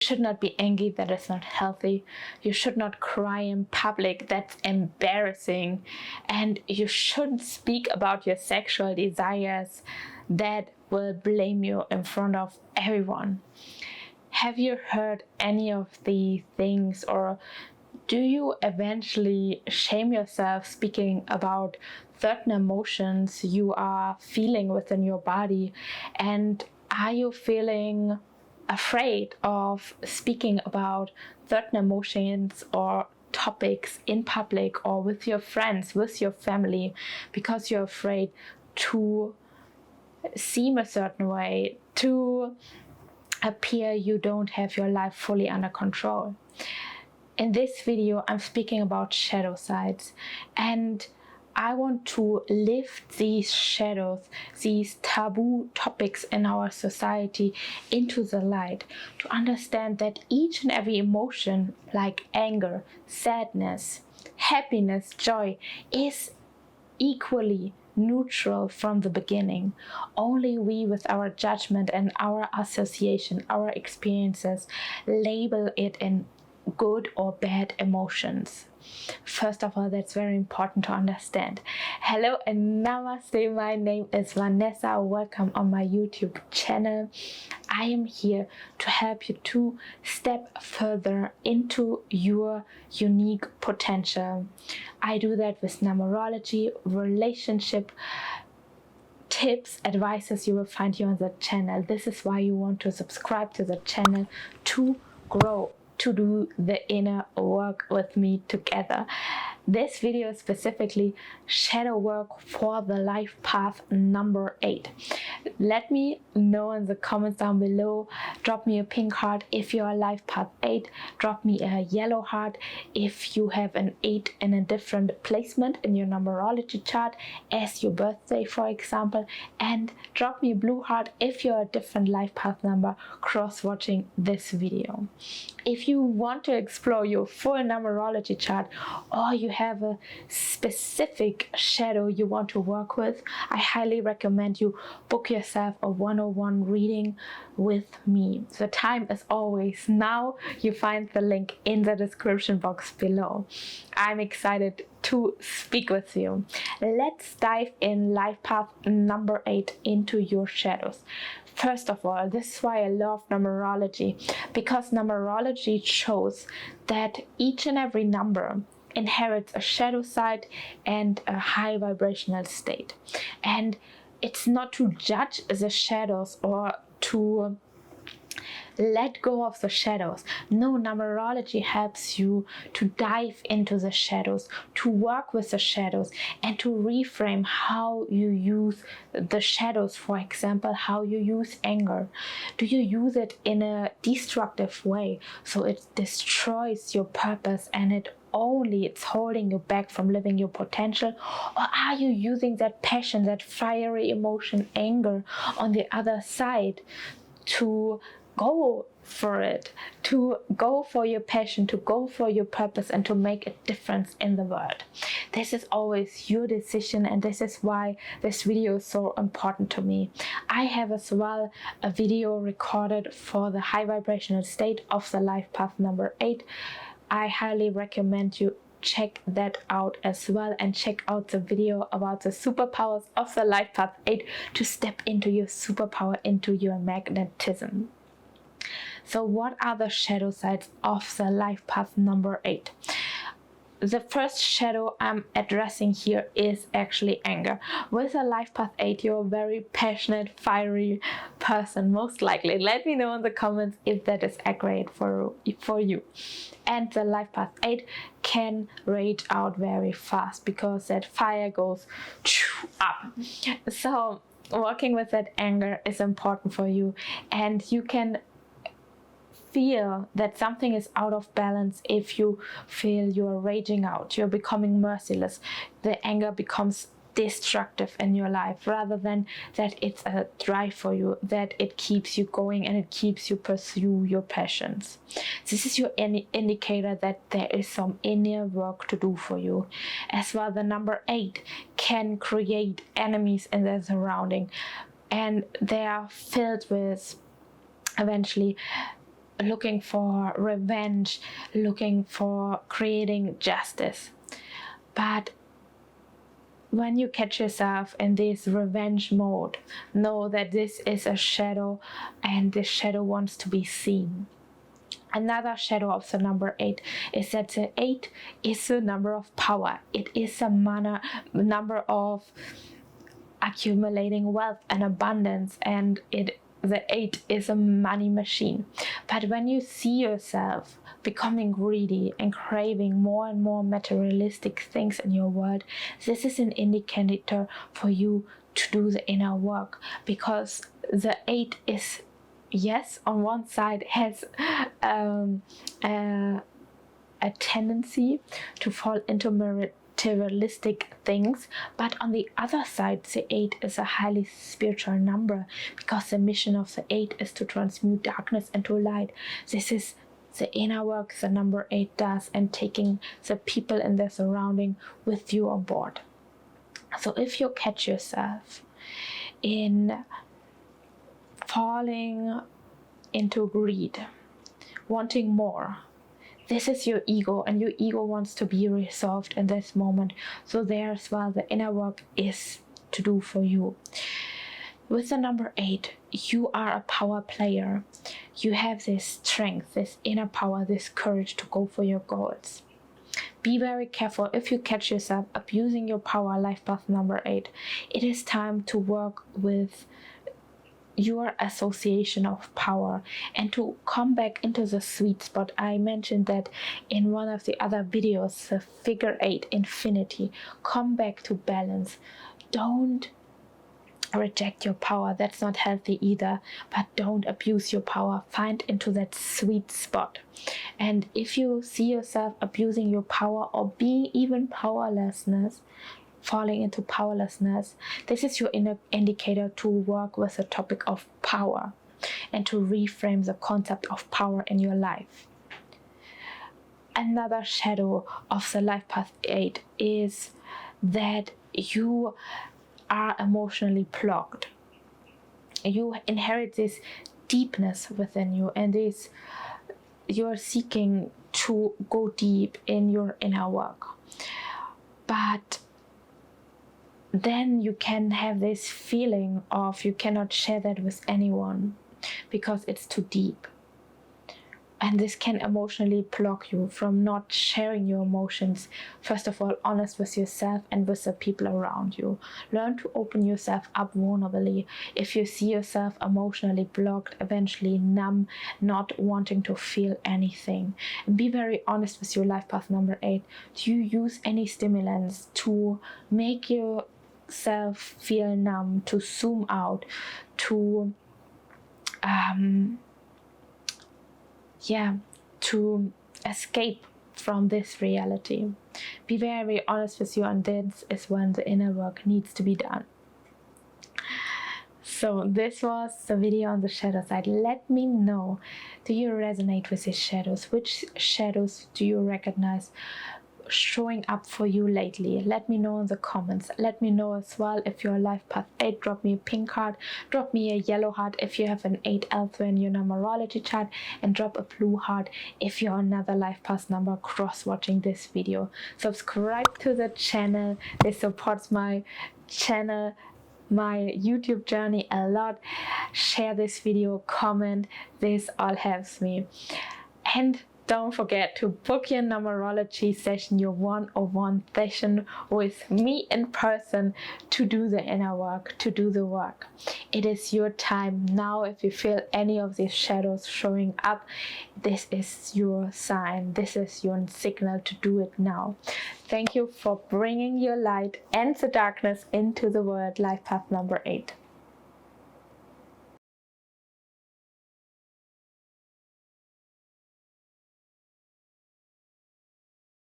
should not be angry, that is not healthy. You should not cry in public, that's embarrassing. And you shouldn't speak about your sexual desires, that will blame you in front of everyone. Have you heard any of these things, or do you eventually shame yourself speaking about certain emotions you are feeling within your body? And are you feeling afraid of speaking about certain emotions or topics in public or with your friends, with your family, because you're afraid to seem a certain way, to appear you don't have your life fully under control? In this video, I'm speaking about shadow sides, and I want to lift these shadows, these taboo topics in our society, into the light, to understand that each and every emotion, like anger, sadness, happiness, joy, is equally neutral from the beginning. Only we, with our judgment and our association, our experiences, label it in good or bad emotions. First of all, that's very important to understand. Hello and namaste. My name is Vanessa. Welcome on my YouTube channel. I am here to help you to step further into your unique potential. I do that with numerology, relationship tips, advices you will find here on the channel. This is why you want to subscribe to the channel, to grow, to do the inner work with me together. This video is specifically shadow work for the life path number 8. Let me know in the comments down below. Drop me a pink heart if you are life path 8. Drop me a yellow heart if you have an 8 in a different placement in your numerology chart as your birthday, for example. And drop me a blue heart if you're a different life path number cross-watching this video. If you want to explore your full numerology chart, or you have a specific shadow you want to work with, I highly recommend you book yourself a 101 reading with me. The time is always now. You find the link in the description box below. I'm excited to speak with you. Let's dive in life path number 8 into your shadows. First of all, this is why I love numerology, because numerology shows that each and every number inherits a shadow side and a high vibrational state. And it's not to judge the shadows or to let go of the shadows. No, numerology helps you to dive into the shadows, to work with the shadows, and to reframe how you use the shadows. For example, how you use anger. Do you use it in a destructive way, so it destroys your purpose and it's holding you back from living your potential? Or are you using that passion, that fiery emotion, anger, on the other side to go for it, to go for your passion, to go for your purpose, and to make a difference in the world? This is always your decision, and this is why this video is so important to me. I have as well a video recorded for the high vibrational state of the life path number 8. I highly recommend you check that out as well, and check out the video about the superpowers of the life path 8 to step into your superpower, into your magnetism. So what are the shadow sides of the life path number 8? The first shadow I'm addressing here is actually anger. With a life path 8, you're a very passionate, fiery person, most likely. Let me know in the comments if that is accurate for you. And the life path 8 can rage out very fast, because that fire goes up. So working with that anger is important for you, and you can feel that something is out of balance if you feel you're raging out, you're becoming merciless, the anger becomes destructive in your life, rather than that it's a drive for you, that it keeps you going and it keeps you pursue your passions. This is your indicator that there is some inner work to do for you. As well, the number 8 can create enemies in their surrounding, and they are filled with eventually looking for revenge, looking for creating justice. But when you catch yourself in this revenge mode, know that this is a shadow, and this shadow wants to be seen. Another shadow of the number 8 is that the 8 is the number of power. It is a number of accumulating wealth and abundance, and the 8 is a money machine. But when you see yourself becoming greedy and craving more and more materialistic things in your world, this is an indicator for you to do the inner work, because the 8 is, yes, on one side has a tendency to fall into materialistic things, but on the other side, the 8 is a highly spiritual number, because the mission of the 8 is to transmute darkness into light. This is the inner work the number 8 does, and taking the people in their surrounding with you on board. So if you catch yourself in falling into greed, wanting more, this is your ego, and your ego wants to be resolved in this moment. So there as well, the inner work is to do for you. With the number 8, you are a power player. You have this strength, this inner power, this courage to go for your goals. Be very careful if you catch yourself abusing your power, life path number 8. It is time to work with your association of power and to come back into the sweet spot. I mentioned that in one of the other videos, the figure 8, infinity. Come back to balance. Don't reject your power. That's not healthy either, but don't abuse your power. Find into that sweet spot. And if you see yourself abusing your power or being even powerlessness, falling into powerlessness, this is your inner indicator to work with the topic of power and to reframe the concept of power in your life. Another shadow of the life path 8 is that you are emotionally blocked. You inherit this deepness within you, and this you're seeking to go deep in your inner work, but then you can have this feeling of you cannot share that with anyone because it's too deep. And this can emotionally block you from not sharing your emotions. First of all, honest with yourself and with the people around you. Learn to open yourself up vulnerably. If you see yourself emotionally blocked, eventually numb, not wanting to feel anything. And be very honest with your life path number 8. Do you use any stimulants to make yourself feel numb, to zoom out, to to escape from this reality? Be very honest with you, and this is when the inner work needs to be done. So this was the video on the shadow side. Let me know, do you resonate with these shadows? Which shadows do you recognize showing up for you lately? Let me know in the comments. Let me know as well if you're life path 8. Drop me a pink heart, drop me a yellow heart if you have an 8 elsewhere in your numerology chart, and drop a blue heart if you're another life path number cross watching this video. Subscribe to the channel. This supports my channel, my YouTube journey a lot. Share this video, comment, this all helps me. And don't forget to book your numerology session, your 101 session with me in person, to do the inner work, to do the work. It is your time now. If you feel any of these shadows showing up, this is your sign. This is your signal to do it now. Thank you for bringing your light and the darkness into the world, life path number 8.